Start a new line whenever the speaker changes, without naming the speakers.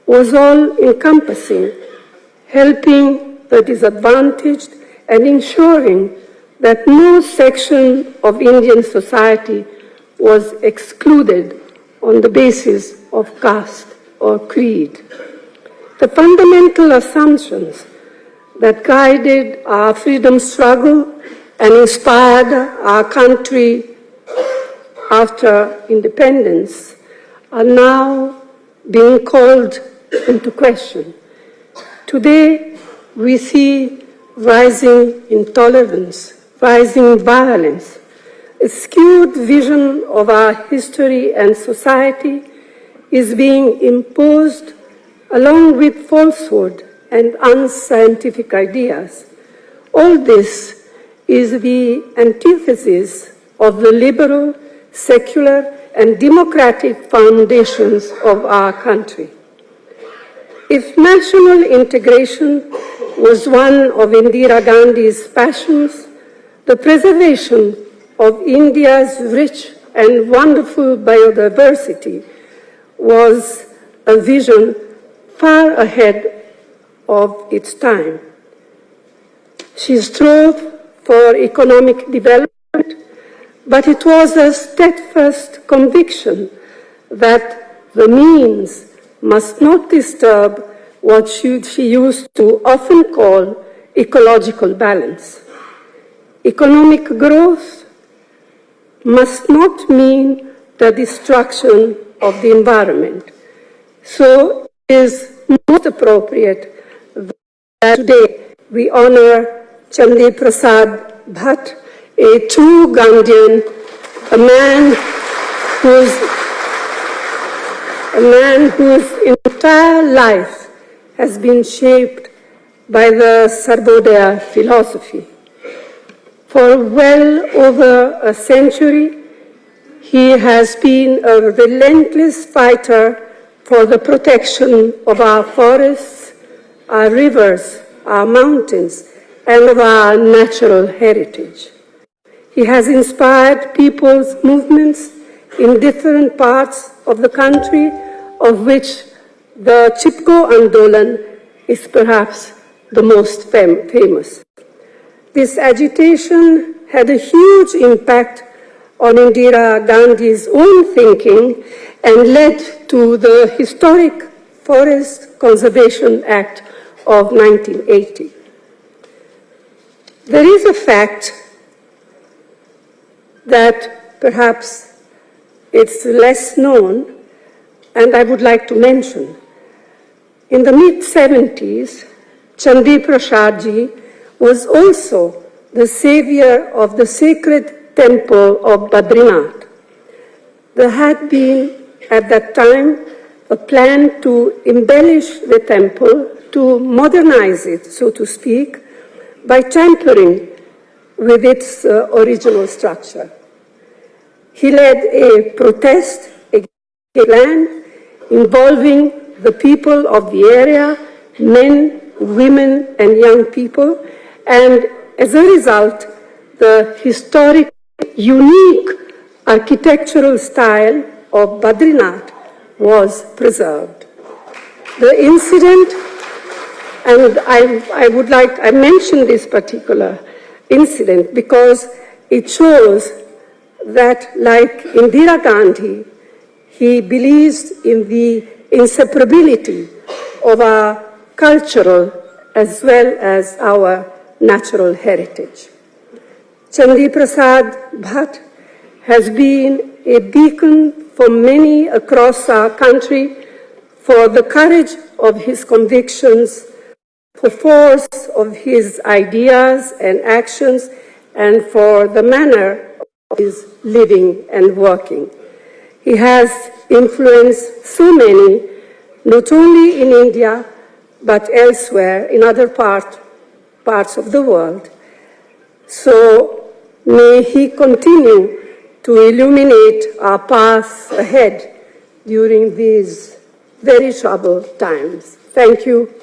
was all-encompassing, helping the disadvantaged and ensuring that no section of Indian society was excluded on the basis of caste or creed. The fundamental assumptions that guided our freedom struggle and inspired our country after independence are now being called into question. Today, we see rising intolerance, rising violence, a skewed vision of our history and society is being imposed along with falsehood and unscientific ideas. All this is the antithesis of the liberal, secular, and democratic foundations of our country. If national integration was one of Indira Gandhi's passions, the preservation of India's rich and wonderful biodiversity was a vision far ahead of its time. She strove for economic development, but it was a steadfast conviction that the means must not disturb what she used to often call ecological balance. Economic growth must not mean the destruction of the environment. So it is most appropriate that today we honor Chandi Prasad Bhatt, a true Gandhian, a man whose entire life has been shaped by the Sarvodaya philosophy. For well over a century, he has been a relentless fighter for the protection of our forests, our rivers, our mountains, and of our natural heritage. He has inspired people's movements in different parts of the country, of which the Chipko Andolan is perhaps the most famous. This agitation had a huge impact on Indira Gandhi's own thinking and led to the historic Forest Conservation Act of 1980. There is a fact that perhaps it's less known, and I would like to mention. In the mid-70s, Chandi Prasad Ji was also the savior of the sacred temple of Badrinath. There had been, at that time, a plan to embellish the temple, to modernize it, so to speak, by tampering with its original structure. He led a protest against the plan involving the people of the area, men, women, and young people, and as a result, the historic, unique architectural style of Badrinath was preserved. The incident, and I mentioned this particular incident because it shows that, like Indira Gandhi, he believes in the inseparability of our cultural as well as our natural heritage. Chandi Prasad Bhatt has been a beacon for many across our country for the courage of his convictions, for force of his ideas and actions, and for the manner of his living and working. He has influenced so many, not only in India, but elsewhere in other parts of the world. So may he continue to illuminate our path ahead during these very troubled times. Thank you.